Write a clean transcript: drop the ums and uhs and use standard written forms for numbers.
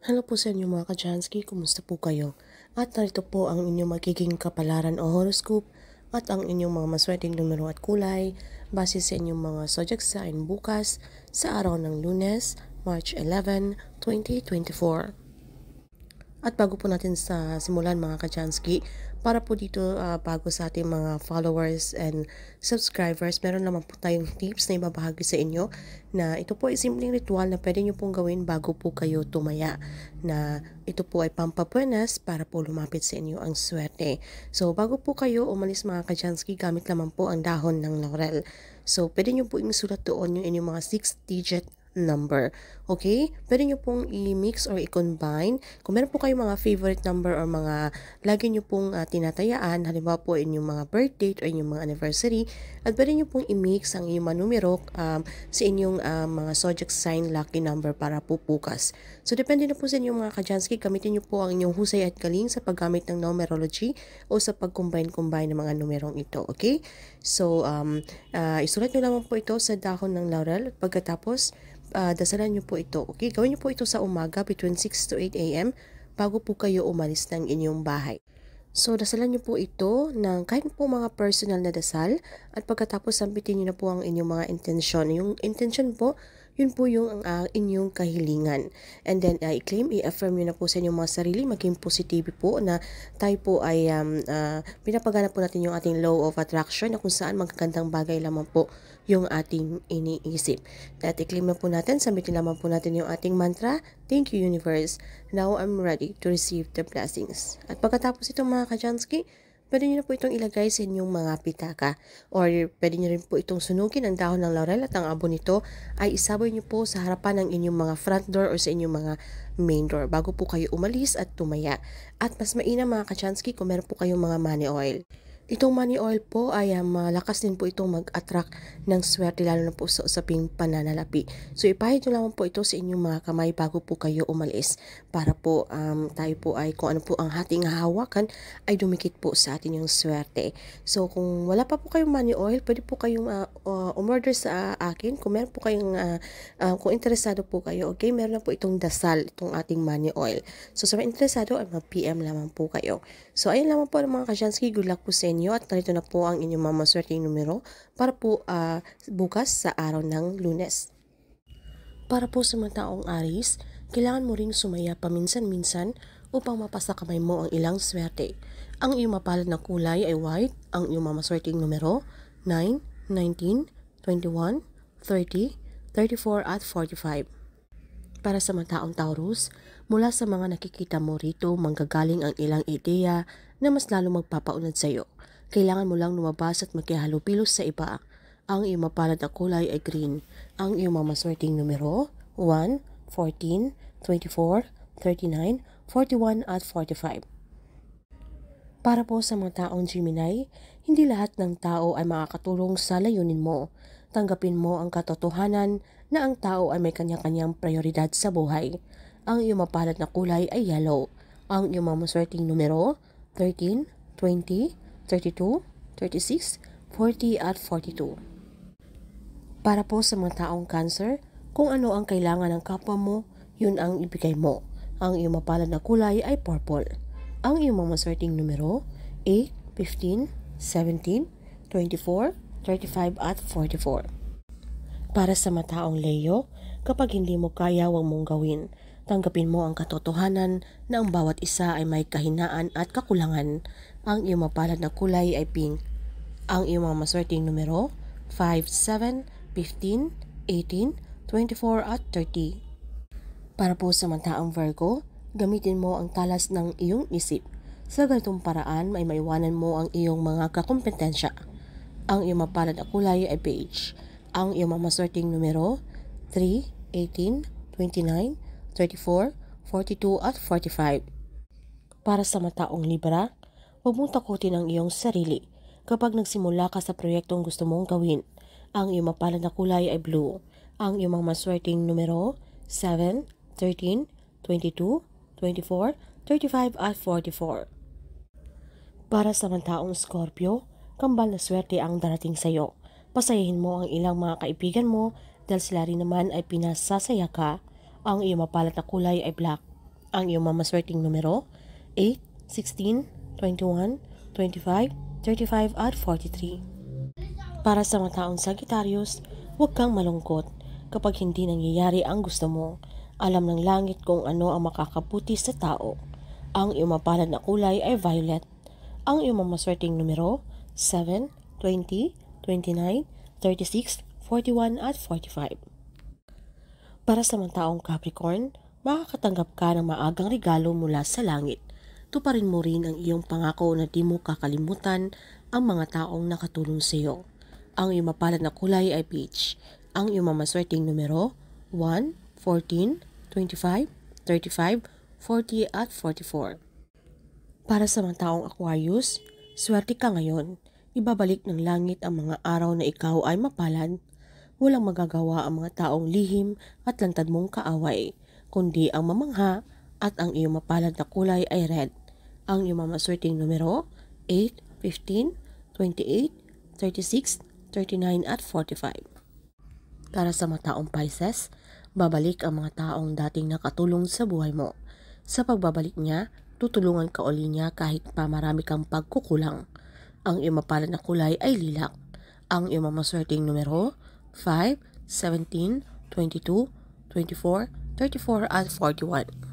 Hello po sa inyo mga ka-Jansky, kumusta po kayo? At narito po ang inyong magiging kapalaran o horoscope at ang inyong mga maswerteng numero at kulay base sa inyong mga zodiac sign bukas sa araw ng Lunes, March 11, 2024. At bago po natin sa simulan mga ka-Jansky, para po dito bago sa ating mga followers and subscribers, meron naman po tayong tips na ibabahagi sa inyo na ito po ay simpleng ritual na pwede nyo pong gawin bago po kayo tumaya, na ito po ay pampapuenas para po lumapit sa inyo ang swerte. So bago po kayo umalis mga ka-Jansky, gamit naman po ang dahon ng laurel. So pwede nyo po isulat doon yung inyong mga 6-digit number. Okay? Pwede nyo pong i-mix or i-combine. Kung meron po kayong mga favorite number or mga lagi nyo pong tinatayaan, halimbawa po inyong mga birth date or inyong mga anniversary, at pwede nyo pong i-mix ang inyong mga numero sa inyong mga zodiac sign lucky number para po bukas. So, depende na po sa inyong mga ka-Jansky, gamitin nyo po ang inyong husay at galing sa paggamit ng numerology o sa pag-combine-combine ng mga numerong ito. Okay? So, isulat nyo lamang po ito sa dahon ng laurel at pagkatapos, dasalan nyo po ito. Okay? Gawin nyo po ito sa umaga between 6 to 8 a.m. bago po kayo umalis ng inyong bahay. So, dasalan nyo po ito ng kahit po mga personal na dasal at pagkatapos sampitin nyo na po ang inyong mga intensyon. Yung intention po, yun po yung inyong kahilingan. And then, i-claim, i-affirm nyo na po sa inyong mga sarili, maging positive po na tayo po ay pinapagana po natin yung ating law of attraction na kung saan magagandang bagay lamang po yung ating iniisip. At i-claim na po natin, sambitin lamang po natin yung ating mantra, thank you universe, now I'm ready to receive the blessings. At pagkatapos itong mga ka-Jansky, pwede nyo na po itong ilagay sa inyong mga pitaka or pwede nyo rin po itong sunugin ang dahon ng laurel at ang abo nito ay isaboy nyo po sa harapan ng inyong mga front door or sa inyong mga main door bago po kayo umalis at tumaya. At mas mainam mga ka-Jansky kung meron po kayong mga money oil. Itong money oil po ay malakas din po itong mag-attract ng swerte lalo na po sa usaping pananalapi. So ipahid nyo lamang po ito sa inyong mga kamay bago po kayo umalis para po tayo po ay kung ano po ang ating hahawakan ay dumikit po sa atin yung swerte. So kung wala pa po kayong money oil, pwede po kayong umorder sa akin. Kung meron po kayong kung interesado po kayo, okay, meron na po itong dasal, itong ating money oil. So sa mga interesado ay mag-PM lamang po kayo. So ayun lamang po mga ka-Jansky, good luck po sa inyo at narito na po ang inyong mga maswerteng numero para po bukas sa araw ng Lunes. Para po sa mga taong Aries, kailangan mo ring sumaya paminsan-minsan upang mapasa kamay mo ang ilang swerte. Ang iyong mapalad na kulay ay white, ang iyong mga maswerteng numero 9, 19, 21, 30, 34 at 45. Para sa mga taong Taurus, mula sa mga nakikita mo rito, manggagaling ang ilang ideya na mas lalo magpapaunad sa iyo. Kailangan mo lang lumabas at magkihalupilos sa iba. Ang iyong mapalad na kulay ay green. Ang iyong mga maswerteng numero 1, 14, 24, 39, 41 at 45. Para po sa mga taong Gemini, hindi lahat ng tao ay makakatulong sa layunin mo. Tanggapin mo ang katotohanan na ang tao ay may kanya-kanyang prioridad sa buhay. Ang iyong mapalad na kulay ay yellow. Ang iyong mga maswerteng numero 13, 20, 32, 36, 40 at 42. Para po sa mga taong Cancer, kung ano ang kailangan ng kapwa mo, yun ang ibigay mo. Ang iyong mapalad na kulay ay purple. Ang iyong mga maswerteng numero 8, 15, 17, 24, 35 at 44. Para sa mataong Leo, kapag hindi mo kaya, huwag mong gawin. Tanggapin mo ang katotohanan na ang bawat isa ay may kahinaan at kakulangan. Ang iyong mapalad na kulay ay pink. Ang iyong mga maswerteng numero 5, 7, 15, 18, 24 at 30. Para po sa mataong Virgo, gamitin mo ang talas ng iyong isip. Sa ganitong paraan, may maiwanan mo ang iyong mga kakompetensya. Ang iyong mapalad na kulay ay beige. Ang iyong mga maswerteng numero 3, 18, 29, 34, 42 at 45. Para sa mataong Libra, huwag mong takutin ang iyong sarili. Kapag nagsimula ka sa proyektong gusto mong gawin, ang iyong mapalad na kulay ay blue. Ang iyong mga maswerteng numero 7, 13, 22, 24, 35 at 44. Para sa mga taong Scorpio, kambal na swerte ang darating sa iyo. Pasayahin mo ang ilang mga kaibigan mo dahil sila rin naman ay pinasasaya ka. Ang iyong mapalad na kulay ay black. Ang iyong mamaswerteng numero, 8, 16, 21, 25, 35 at 43. Para sa mga taong Sagittarius, huwag kang malungkot kapag hindi nangyayari ang gusto mo. Alam ng langit kung ano ang makakabuti sa tao. Ang iyong mapalad na kulay ay violet. Ang iyong mamaswerteng numero, 7, 20, 29, 36, 41 at 45. Para sa mga taong Capricorn, makakatanggap ka ng maagang regalo mula sa langit. Tuparin mo rin ang iyong pangako na di mo kakalimutan ang mga taong nakatulong sa iyo. Ang iyong mapalad na kulay ay peach. Ang iyong mamaswerteng numero, 1, 14, 25, 35, 40 at 44. Para sa mga taong Aquarius, swerte ka ngayon. Ibabalik ng langit ang mga araw na ikaw ay mapalad. Walang magagawa ang mga taong lihim at lantad mong kaaway, kundi ang mamangha at ang iyong mapalad na kulay ay red. Ang iyong mamaswerteng numero, 8, 15, 28, 36, 39 at 45. Para sa mga taong Pisces, babalik ang mga taong dating nakatulong sa buhay mo. Sa pagbabalik niya, tutulungan ka uli niya kahit pa marami kang pagkukulang. Ang iyong mapalad na kulay ay lilac. Ang iyong mamaswerteng numero, 5, 17, 22, 24, 34 at 41.